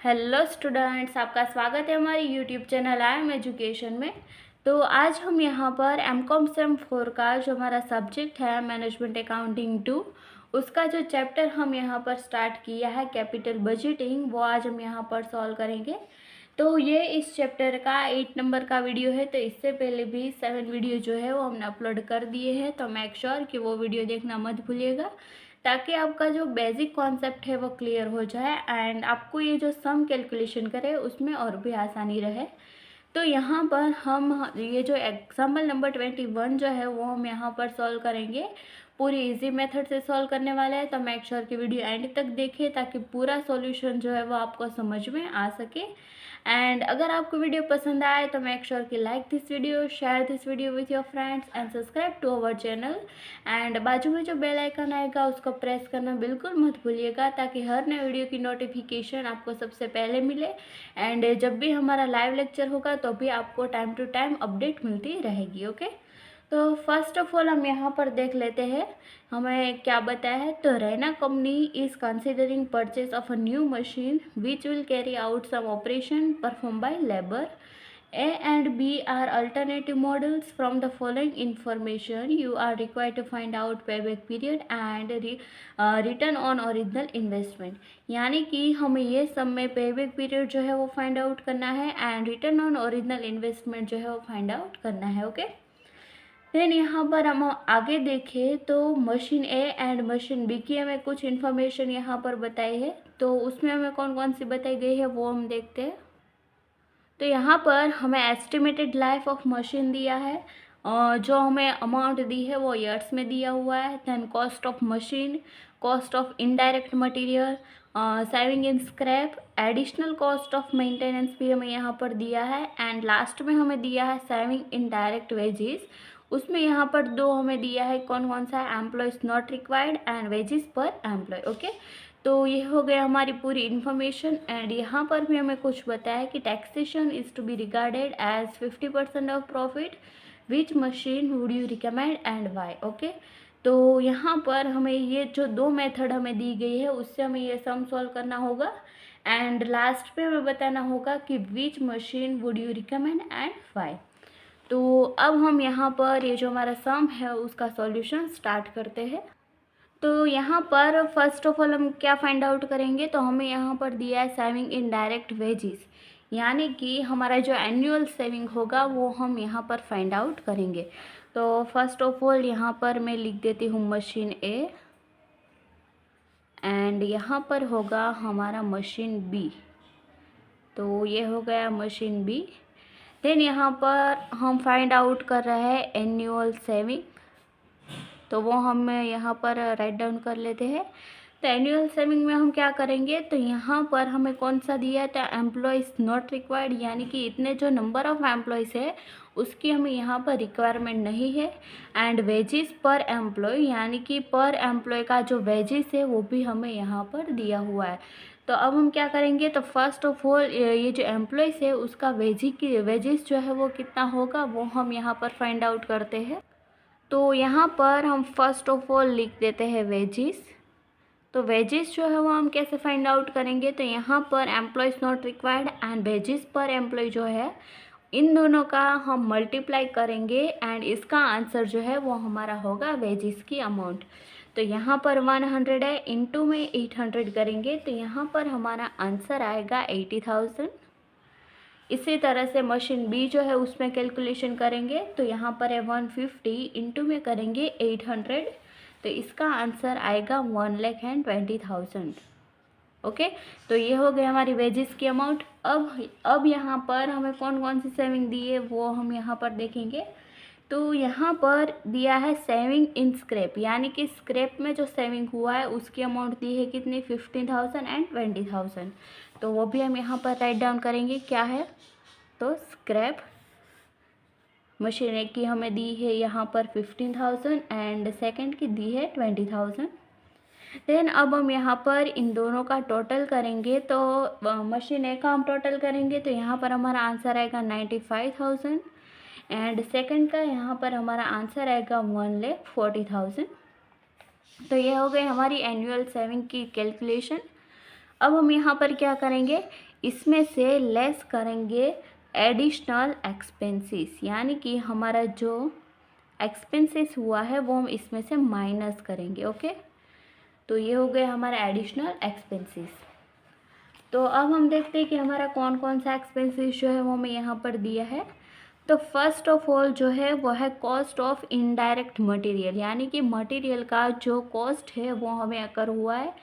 Hello students, आपका स्वागत है हमारे YouTube channel I am education में। तो आज हम यहाँ पर एमकॉम सेम 4 का जो हमारा सब्जेक्ट है मैनेजमेंट अकाउंटिंग 2, उसका जो चैप्टर हम यहाँ पर स्टार्ट किया है कैपिटल बजटिंग, वो आज हम यहाँ पर सॉल्व करेंगे। तो ये इस चैप्टर का 8 नंबर का वीडियो है। तो इससे पहले भी 7 वीडियो जो है वो हमने अपलोड कर दिए हैं, तो मेक श्योर कि वो वीडियो देखना मत भूलिएगा, ताकि आपका जो बेसिक कॉन्सेप्ट है वो क्लियर हो जाए एंड आपको ये जो सम कैलकुलेशन करे उसमें और भी आसानी रहे। तो यहाँ पर हम ये जो एग्जाम्पल नंबर 21 जो है वो हम यहाँ पर सॉल्व करेंगे। पूरी इजी मेथड से सॉल्व करने वाला है, तो मेक श्योर कि वीडियो एंड तक देखें ताकि पूरा सॉल्यूशन जो है वो आपको समझ में आ सके। एंड अगर आपको वीडियो पसंद आए तो मेक श्योर कि like this video, share this video with your friends and subscribe to our channel. एंड बाजू में जो बेल आइकन आएगा उसको प्रेस करना बिल्कुल मत भूलिएगा, ताकि हर नए वीडियो की नोटिफिकेशन आपको सबसे पहले मिले एंड जब भी हमारा लाइव लेक्चर होगा तो भी आपको टाइम टू टाइम अपडेट मिलती रहेगी। ओके, तो फर्स्ट ऑफ ऑल हम यहाँ पर देख लेते हैं हमें क्या बताया है। तो Raina company is considering purchase of a new machine which will carry out some operation perform by labour. A and B are alternative models. From the following information, you are required to find out payback period and return on original investment. यानी कि हमें ये सब में payback period जो है वो find out करना है and return on original investment जो है वो फाइंड आउट करना है। ओके, देन यहाँ पर हम आगे देखें तो machine A and machine B की हमें कुछ इन्फॉर्मेशन यहाँ पर बताई है। तो उसमें हमें कौन कौन सी बताई गई है वो हम देखते हैं। तो यहाँ पर हमें एस्टिमेटेड लाइफ ऑफ मशीन दिया है, जो हमें अमाउंट दी है वो ईयर्स में दिया हुआ है। Then cost of machine, cost of indirect material, saving in scrap, additional cost of maintenance भी हमें यहाँ पर दिया है एंड लास्ट में हमें दिया है सेविंग इन डायरेक्ट वेजेस। उसमें यहाँ पर दो हमें दिया है, कौन कौन सा है, employees not required and wages पर एम्प्लॉय। ओके, तो ये हो गया हमारी पूरी इन्फॉर्मेशन एंड यहाँ पर भी हमें कुछ बताया कि taxation is to be regarded as 50% of profit, which machine would you recommend and why. Okay, तो यहाँ पर हमें ये जो दो मेथड हमें दी गई है उससे हमें ये सम सॉल्व करना होगा एंड लास्ट पे हमें बताना होगा कि which machine would you recommend and why. तो अब हम यहाँ पर ये जो हमारा सम है उसका सॉल्यूशन स्टार्ट करते हैं। तो यहाँ पर फर्स्ट ऑफ ऑल हम क्या फाइंड आउट करेंगे, तो हमें यहाँ पर दिया है सेविंग इन डायरेक्ट वेजेस, यानी कि हमारा जो एनुअल सेविंग होगा वो हम यहाँ पर फाइंड आउट करेंगे। तो फर्स्ट ऑफ ऑल यहाँ पर मैं लिख देती हूँ मशीन ए एंड यहाँ पर होगा हमारा मशीन बी। तो ये हो गया मशीन बी। देन यहाँ पर हम फाइंड आउट कर रहे हैं एनुअल सेविंग, तो वो हम यहाँ पर राइट डाउन कर लेते हैं। तो एनुअल सेविंग में हम क्या करेंगे, तो यहाँ पर हमें कौन सा दिया है, तो एम्प्लॉयज़ नॉट रिक्वायर्ड, यानी कि इतने जो नंबर ऑफ़ एम्प्लॉयज़ है उसकी हमें यहाँ पर रिक्वायरमेंट नहीं है एंड वेजेस पर एम्प्लॉय, यानी कि पर एम्प्लॉय का जो वेजेस है वो भी हमें यहाँ पर दिया हुआ है। तो अब हम क्या करेंगे, तो फर्स्ट ऑफ ऑल ये जो एम्प्लॉयज़ है उसका वेजेस जो है वो कितना होगा वो हम यहाँ पर फाइंड आउट करते हैं। तो यहाँ पर हम फर्स्ट ऑफ ऑल लिख देते हैं वेजेस। तो वेजेस जो है वो हम कैसे फाइंड आउट करेंगे, तो यहाँ पर employees not required and wages पर एम्प्लॉय जो है इन दोनों का हम मल्टीप्लाई करेंगे एंड इसका आंसर जो है वो हमारा होगा वेजेस की अमाउंट। तो यहाँ पर 100 है, इनटू में 800 करेंगे तो यहाँ पर हमारा आंसर आएगा 80,000। इसी तरह से मशीन बी जो है उसमें कैलकुलेशन करेंगे तो यहाँ पर है 150, इंटू में करेंगे 800, तो इसका आंसर आएगा 1,20,000। ओके, तो ये हो गई हमारी वेजेस की अमाउंट। अब यहाँ पर हमें कौन कौन सी सेविंग दी है वो हम यहाँ पर देखेंगे। तो यहाँ पर दिया है सेविंग इन स्क्रैप, यानी कि स्क्रैप में जो सेविंग हुआ है उसकी अमाउंट दी है कितनी, 15,000 एंड 20,000। तो वो भी हम यहाँ पर राइट डाउन करेंगे क्या है। तो स्क्रैप मशीन एक की हमें दी है यहाँ पर 15,000 एंड सेकंड की दी है 20,000। देन अब हम यहाँ पर इन दोनों का टोटल करेंगे, तो मशीन ए का हम टोटल करेंगे तो यहाँ पर हमारा आंसर आएगा 95,000 एंड सेकंड का यहाँ पर हमारा आंसर आएगा 1,40,000। तो ये हो गई हमारी एनुअल सेविंग की कैलकुलेशन। अब हम यहाँ पर क्या करेंगे, इसमें से लेस करेंगे एडिशनल एक्सपेंसेस, यानी कि हमारा जो एक्सपेंसेस हुआ है वो हम इसमें से माइनस करेंगे। ओके, तो ये हो गए हमारा एडिशनल एक्सपेंसेस। तो अब हम देखते हैं कि हमारा कौन कौन सा एक्सपेंसेस जो है वो हमें यहाँ पर दिया है। तो फर्स्ट ऑफ ऑल जो है वो है कॉस्ट ऑफ इनडायरेक्ट मटेरियल, यानी कि मटेरियल का जो कॉस्ट है वो हमें अकर हुआ है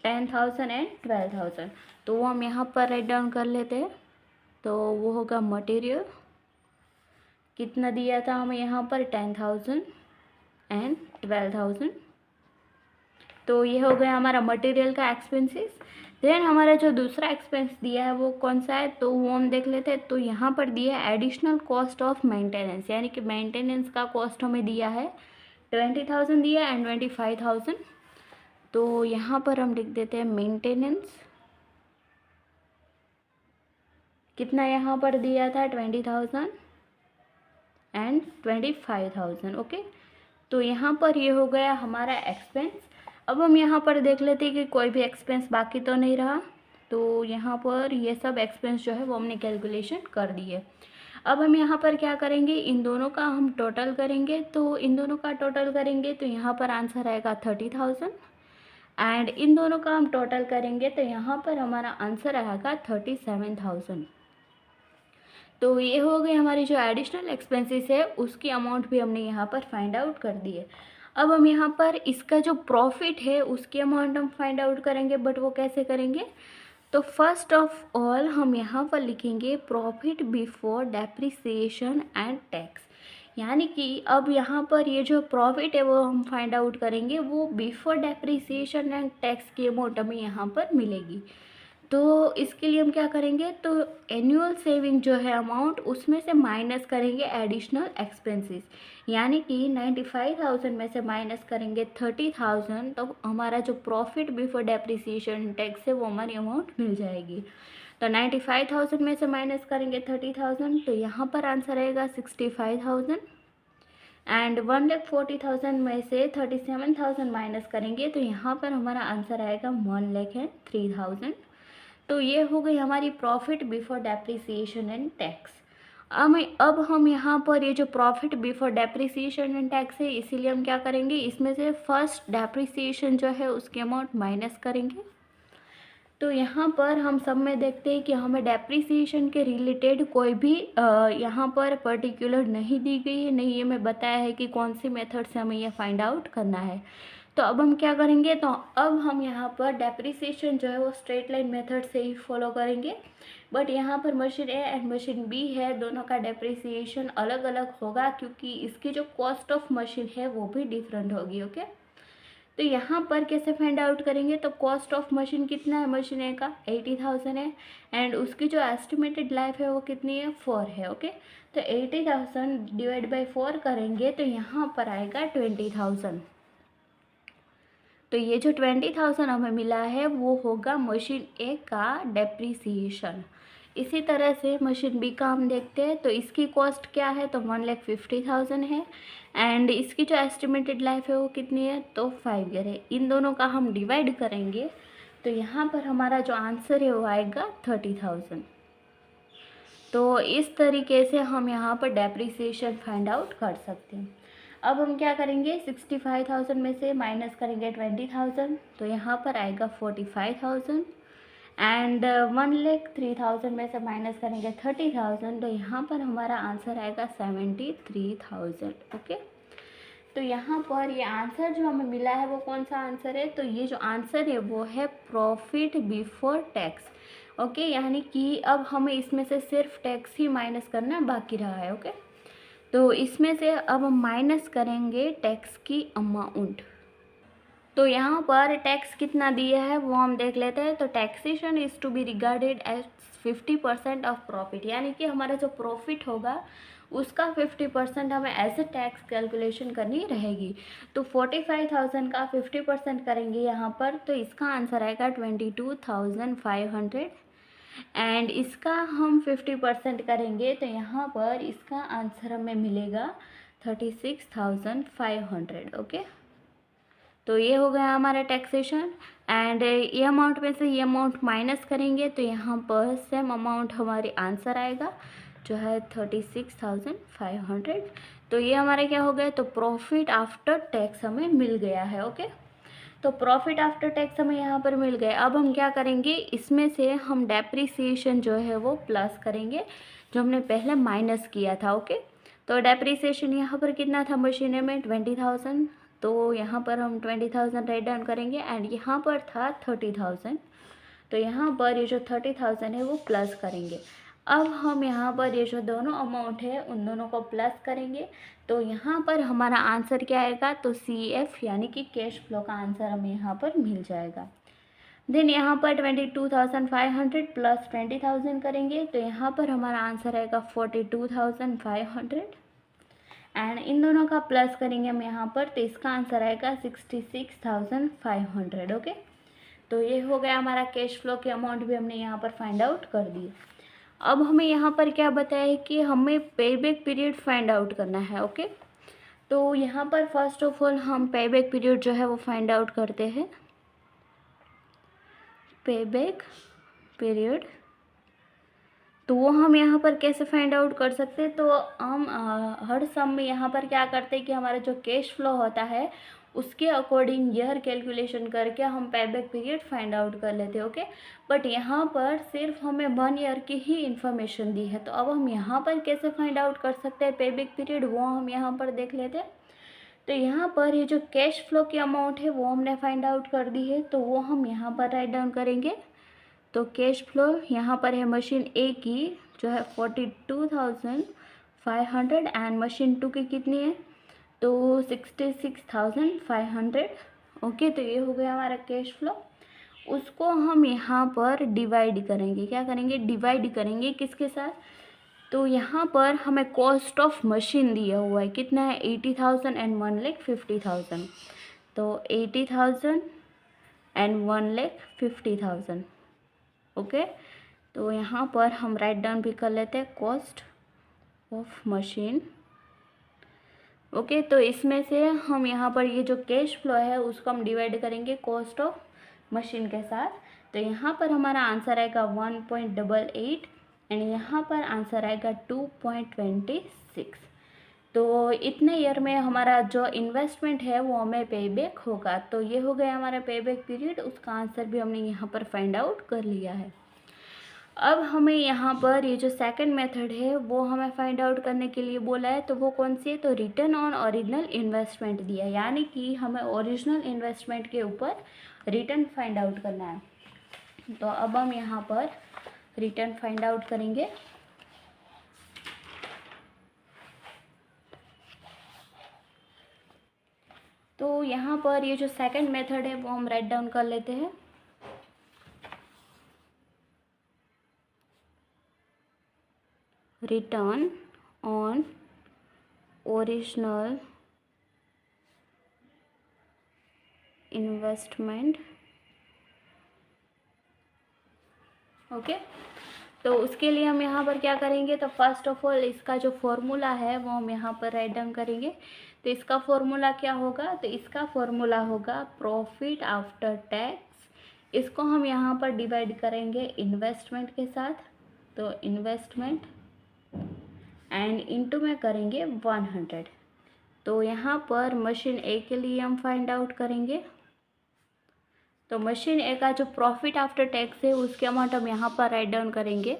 10,000 एंड 12,000। तो वो हम यहाँ पर राइट डाउन कर लेते हैं। तो वो होगा मटेरियल, कितना दिया था हमें यहाँ पर 10,000 एंड 12,000। तो ये हो गया हमारा मटेरियल का एक्सपेंसेस। देन हमारा जो दूसरा एक्सपेंस दिया है वो कौन सा है, तो वो हम देख लेते हैं। तो यहाँ पर दिया है एडिशनल कॉस्ट ऑफ मेंटेनेंस, यानी कि मेंटेनेंस का कॉस्ट हमें दिया है 20,000 दिया है एंड 25,000। तो यहाँ पर हम लिख देते हैं मेंटेनेंस, कितना यहाँ पर दिया था 20,000 एंड 25,000। ओके, तो यहाँ पर ये हो गया हमारा एक्सपेंस। अब हम यहाँ पर देख लेते हैं कि कोई भी एक्सपेंस बाकी तो नहीं रहा। तो यहाँ पर ये सब एक्सपेंस जो है वो हमने कैलकुलेशन कर दिए। अब हम यहाँ पर क्या करेंगे, इन दोनों का हम टोटल करेंगे। तो इन दोनों का टोटल करेंगे तो यहाँ पर आंसर आएगा 30,000 एंड इन दोनों का हम टोटल करेंगे तो यहाँ पर हमारा आंसर आएगा 37,000। तो ये हो गई हमारी जो एडिशनल एक्सपेंसेस है उसकी अमाउंट भी हमने यहाँ पर फाइंड आउट कर दी है। अब हम यहाँ पर इसका जो प्रॉफिट है उसकी अमाउंट हम फाइंड आउट करेंगे, बट वो कैसे करेंगे। तो फर्स्ट ऑफ ऑल हम यहाँ पर लिखेंगे profit before depreciation and tax, यानी कि अब यहाँ पर ये जो प्रॉफिट है वो हम फाइंड आउट करेंगे, वो बिफोर डेप्रिसिएशन एंड टैक्स की अमाउंट हमें यहाँ पर मिलेगी। तो इसके लिए हम क्या करेंगे, तो एनुअल सेविंग जो है अमाउंट उसमें से माइनस करेंगे एडिशनल एक्सपेंसेस, यानी कि 95,000 में से माइनस करेंगे 30,000, तो हमारा जो प्रॉफिट बिफोर डेप्रिसिएशन टैक्स है वो हमारी अमाउंट मिल जाएगी। तो 95,000 में से माइनस करेंगे 30,000, तो यहाँ पर आंसर आएगा 65,000 एंड 1,40,000 में से 37,000 माइनस करेंगे तो यहाँ पर हमारा आंसर आएगा 1,03,000। तो ये हो गई हमारी profit before depreciation and tax. अब हम यहाँ पर ये जो profit before depreciation and tax है, इसीलिए हम क्या करेंगे, इसमें से फर्स्ट डेप्रिसिएशन जो है उसकी अमाउंट माइनस करेंगे। तो यहाँ पर हम सब में देखते हैं कि हमें डेप्रिसिएशन के रिलेटेड कोई भी यहाँ पर पर्टिकुलर नहीं दी गई है, नहीं ये मैं बताया है कि कौन सी मेथड से हमें ये फाइंड आउट करना है। तो अब हम क्या करेंगे, तो अब हम यहाँ पर डेप्रिसिएशन जो है वो स्ट्रेट लाइन मेथड से ही फॉलो करेंगे, बट यहाँ पर machine A and machine B है, दोनों का डेप्रिसिएशन अलग अलग होगा क्योंकि इसकी जो कॉस्ट ऑफ मशीन है वो भी डिफरेंट होगी। ओके, तो यहाँ पर कैसे फाइंड आउट करेंगे, तो कॉस्ट ऑफ मशीन कितना है, मशीन ए का 80,000 है एंड उसकी जो एस्टिमेटेड लाइफ है वो कितनी है 4 है। ओके, तो 80,000 डिवाइड बाई 4 करेंगे तो यहाँ पर आएगा 20,000। तो ये जो 20,000 हमें मिला है वो होगा मशीन ए का डेप्रिसिएशन। इसी तरह से मशीन बी का हम देखते हैं, तो इसकी कॉस्ट क्या है, तो 1,50,000 है एंड इसकी जो एस्टिमेटेड लाइफ है वो कितनी है, तो 5 ईयर है। इन दोनों का हम डिवाइड करेंगे तो यहाँ पर हमारा जो आंसर है वो आएगा 30,000। तो इस तरीके से हम यहाँ पर डेप्रिसिएशन फाइंड आउट कर सकते हैं। अब हम क्या करेंगे, 65,000 में से माइनस करेंगे 20,000, तो यहाँ पर आएगा 45,000 एंड 1,03,000 में से माइनस करेंगे 30,000, तो यहाँ पर हमारा आंसर आएगा 73,000। ओके, तो यहाँ पर ये आंसर जो हमें मिला है वो कौन सा आंसर है, तो ये जो आंसर है वो है प्रॉफिट बिफोर टैक्स। ओके, यानी कि अब हमें इसमें से सिर्फ टैक्स ही माइनस करना बाकी रहा है। ओके, तो इसमें से अब हम माइनस करेंगे टैक्स की अमाउंट। तो यहाँ पर टैक्स कितना दिया है वो हम देख लेते हैं। तो taxation is to be regarded as 50% of profit, यानी कि हमारा जो प्रॉफिट होगा उसका 50% हमें एज ए टैक्स कैलकुलेशन करनी रहेगी। तो 45,000 का 50% करेंगे यहाँ पर, तो इसका आंसर आएगा 22,500 एंड इसका हम 50% करेंगे तो यहाँ पर इसका आंसर हमें मिलेगा 36,500। ओके, तो ये हो गया हमारा टैक्सेशन एंड ये अमाउंट में से ये अमाउंट माइनस करेंगे तो यहाँ पर सेम अमाउंट हमारी आंसर आएगा जो है 36,500। तो ये हमारा क्या हो गया, तो प्रॉफिट आफ्टर टैक्स हमें मिल गया है। ओके, तो प्रॉफिट आफ्टर टैक्स हमें यहाँ पर मिल गया। अब हम क्या करेंगे, इसमें से हम डेप्रिसिएशन जो है वो प्लस करेंगे जो हमने पहले माइनस किया था। ओके, तो डेप्रिसिएशन यहाँ पर कितना था मशीन में 20,000, तो यहाँ पर हम 20,000 राइट डाउन करेंगे एंड यहाँ पर था 30,000, तो यहाँ पर ये जो 30,000 है वो प्लस करेंगे। अब हम यहाँ पर ये जो दोनों अमाउंट है उन दोनों को प्लस करेंगे तो यहाँ पर हमारा आंसर क्या आएगा, तो CF यानी कि कैश फ्लो का आंसर हमें यहाँ पर मिल जाएगा। देन यहाँ पर 22,500 प्लस 20,000 करेंगे तो यहाँ पर हमारा आंसर आएगा 42,500 एंड इन दोनों का प्लस करेंगे हम यहाँ पर तो इसका आंसर आएगा 66,500। ओके, तो ये हो गया हमारा कैश फ्लो के अमाउंट भी हमने यहाँ पर फाइंड आउट कर दिए। अब हमें यहाँ पर क्या बताया है कि हमें पेबैक पीरियड फाइंड आउट करना है। ओके, तो यहाँ पर फर्स्ट ऑफ ऑल हम पेबैक पीरियड जो है वो फाइंड आउट करते हैं। पेबैक पीरियड तो वो हम यहाँ पर कैसे फाइंड आउट कर सकते हैं, तो हम हर सम में यहाँ पर क्या करते हैं कि हमारा जो कैश फ्लो होता है उसके अकॉर्डिंग ईयर कैलकुलेशन करके हम पेबैक पीरियड फाइंड आउट कर लेते हैं। ओके, बट यहाँ पर सिर्फ हमें 1 ईयर की ही इन्फॉर्मेशन दी है, तो अब हम यहाँ पर कैसे फाइंड आउट कर सकते हैं पेबैक पीरियड, वो हम यहाँ पर देख लेते हैं। तो यहाँ पर ये जो कैश फ्लो की अमाउंट है वो हमने फाइंड आउट कर दी है, तो वो हम यहाँ पर राइट डाउन करेंगे। तो कैश फ्लो यहाँ पर है मशीन ए की जो है 42,500 एंड मशीन 2 की कितनी है, तो 66,500। ओके, तो ये हो गया हमारा कैश फ्लो। उसको हम यहाँ पर डिवाइड करेंगे, क्या करेंगे, डिवाइड करेंगे किसके साथ, तो यहाँ पर हमें कॉस्ट ऑफ मशीन दिया हुआ है कितना है 80,000 एंड 1,50,000, तो 80,000 एंड 1,50,000। ओके, तो यहाँ पर हम राइट डाउन भी कर लेते हैं कॉस्ट ऑफ मशीन। ओके, तो इसमें से हम यहाँ पर ये जो कैश फ्लो है उसको हम डिवाइड करेंगे कॉस्ट ऑफ मशीन के साथ, तो यहाँ पर हमारा आंसर आएगा 1.88 एंड यहाँ पर आंसर आएगा 2.26। तो इतने ईयर में हमारा जो इन्वेस्टमेंट है वो हमें पेबैक होगा। तो ये हो गया हमारा पेबैक पीरियड, उसका आंसर भी हमने यहाँ पर फाइंड आउट कर लिया है। अब हमें यहाँ पर ये जो सेकंड मेथड है वो हमें फाइंड आउट करने के लिए बोला है, तो वो कौन सी है, तो रिटर्न ऑन ओरिजिनल इन्वेस्टमेंट दिया है, यानी कि हमें ओरिजिनल इन्वेस्टमेंट के ऊपर रिटर्न फाइंड आउट करना है। तो अब हम यहाँ पर रिटर्न फाइंड आउट करेंगे। तो यहाँ पर ये जो सेकंड मेथड है वो हम राइट डाउन कर लेते हैं। Return on original investment. Okay, तो उसके लिए हम यहाँ पर क्या करेंगे, तो फर्स्ट ऑफ ऑल इसका जो फॉर्मूला है वो हम यहाँ पर राइट डाउन करेंगे। तो इसका फॉर्मूला क्या होगा, तो इसका फॉर्मूला होगा प्रॉफिट आफ्टर टैक्स। इसको हम यहाँ पर डिवाइड करेंगे इन्वेस्टमेंट के साथ, तो इन्वेस्टमेंट एंड इनटू में करेंगे 100। तो यहाँ पर मशीन ए के लिए हम फाइंड आउट करेंगे। तो मशीन ए का जो प्रॉफिट आफ्टर टैक्स है उसके अमाउंट हम यहाँ पर राइट डाउन करेंगे।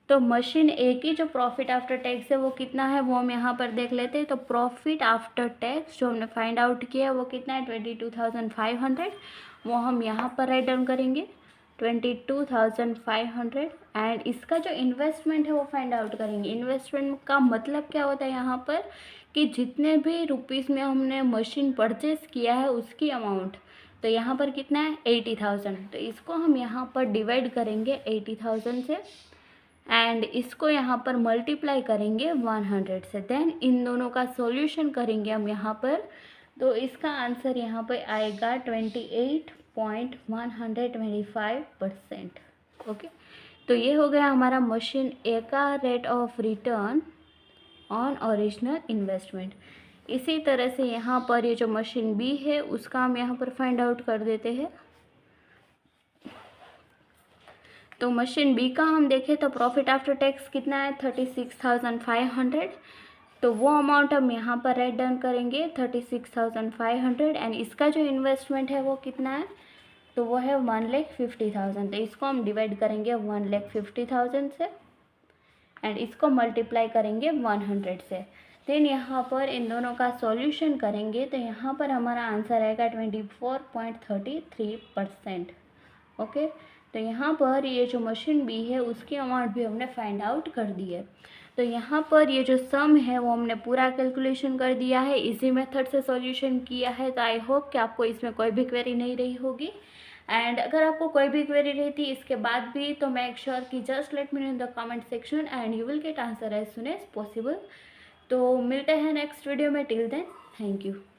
तो मशीन ए की जो प्रॉफिट आफ्टर टैक्स है वो कितना है वो हम यहाँ पर देख लेते हैं। तो प्रॉफिट आफ्टर टैक्स जो हमने फाइंड आउट किया है वो कितना है 22,500, वो हम यहाँ पर राइट डाउन करेंगे 22,500 एंड इसका जो इन्वेस्टमेंट है वो फाइंड आउट करेंगे। इन्वेस्टमेंट का मतलब क्या होता है यहाँ पर कि जितने भी रुपीज़ में हमने मशीन परचेस किया है उसकी अमाउंट, तो यहाँ पर कितना है 80,000, तो इसको हम यहाँ पर डिवाइड करेंगे 80,000 से एंड इसको यहाँ पर मल्टीप्लाई करेंगे 100 से। देन इन दोनों का सॉल्यूशन करेंगे हम यहाँ पर, तो इसका आंसर यहाँ पर आएगा 28.125%। ओके, तो ये हो गया हमारा मशीन ए का rate of return on original investment. इसी तरह से यहाँ पर ये जो मशीन बी है उसका हम यहाँ पर फाइंड आउट कर देते हैं। तो मशीन बी का हम देखें तो प्रॉफिट आफ्टर टैक्स कितना है 36,500। तो वो अमाउंट हम यहाँ पर राइट डाउन करेंगे 36,500 एंड इसका जो इन्वेस्टमेंट है वो कितना है, तो वो है 1,50,000। तो इसको हम डिवाइड करेंगे 1,50,000 से एंड इसको मल्टीप्लाई करेंगे 100 से। देन यहाँ पर इन दोनों का सॉल्यूशन करेंगे तो यहाँ पर हमारा आंसर आएगा 24.33%। ओके, तो यहाँ पर ये जो मशीन बी है उसकी अमाउंट भी हमने फाइंड आउट कर दी है। तो यहाँ पर ये जो सम है वो हमने पूरा कैलकुलेशन कर दिया है, इजी मेथड से सॉल्यूशन किया है। तो आई होप कि आपको इसमें कोई भी क्वेरी नहीं रही होगी एंड अगर आपको कोई भी क्वेरी रहती इसके बाद भी तो मेक श्योर कि just let me know in the comment section and you will get answer as soon as possible. तो मिलते हैं नेक्स्ट वीडियो में, टिल देन थैंक यू।